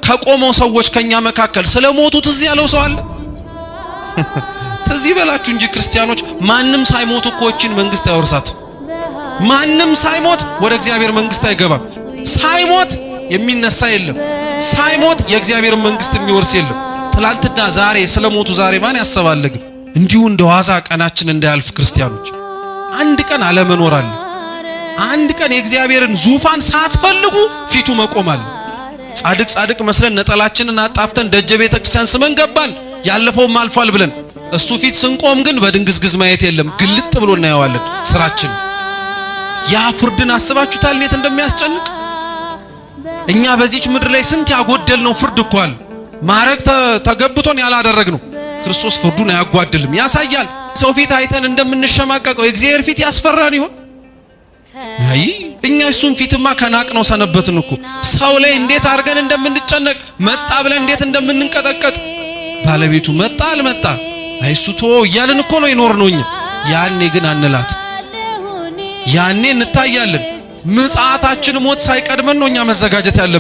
ከቆመው ሰዎች ከኛ መካከል ስለሞቱ ትዝ ያለው ሰው አለ? ትዝ ይበላችሁ እንጂ ክርስቲያኖች ማንም ሳይሞት እኮ እቺን መንግስት አይወርሳት። ማንም ሳይሞት ወደ እግዚአብሔር መንግስት አይገባም። ሳይሞት የሚነሳ የለም። ሳይሞት የእግዚአብሔር መንግስት የሚወርስ የለም። ትላንትና ዛሬ ስለሞቱ ዛሬ ማን ያሰባል? ግን እንዲሁ እንደዋዛ ቀናችን እንዳያልፍ ክርስቲያኖች አንድ ቀን አለመኖር አለ። አንድ ቀን የእግዚአብሔርን ዙፋን ሳትፈልጉ ፊቱ መቆም አለ። ጻድቅ መስለን ነጠላችንን አጣፍተን ደጀ ቤተ ክርስቲያን ስመን ገባን ያለፈውም አልፏል ብለን እሱ ፊት ስንቆም ግን በድንግዝግዝ ማየት የለም። ግልጥ ብሎ እናየዋለን ስራችን። ያ ፍርድን አስባችሁታል እንዴት እንደሚያስጨንቅ? እኛ በዚች ምድር ላይ ስንት ያጎደልነው ፍርድ እኮ አለ። ማረግ ተገብቶን ያላደረግነው ክርስቶስ ፍርዱን አያጓድልም፣ ያሳያል። ሰው ፊት አይተን እንደምንሸማቀቀው የእግዚአብሔር ፊት ያስፈራን ይሆን? አይ እኛ እሱን ፊትማ ከናቅነው ሰነበትን እኮ። ሰው ላይ እንዴት አድርገን እንደምንጨነቅ መጣ ብለን እንዴት እንደምንንቀጠቀጥ ባለቤቱ መጣ አልመጣ አይሱ ተወው እያልን እኮ ነው የኖርነው እኛ። ያኔ ግን አንላት፣ ያኔ እንታያለን። ምጽአታችን ሞት ሳይቀድመን ነው እኛ መዘጋጀት ያለብን።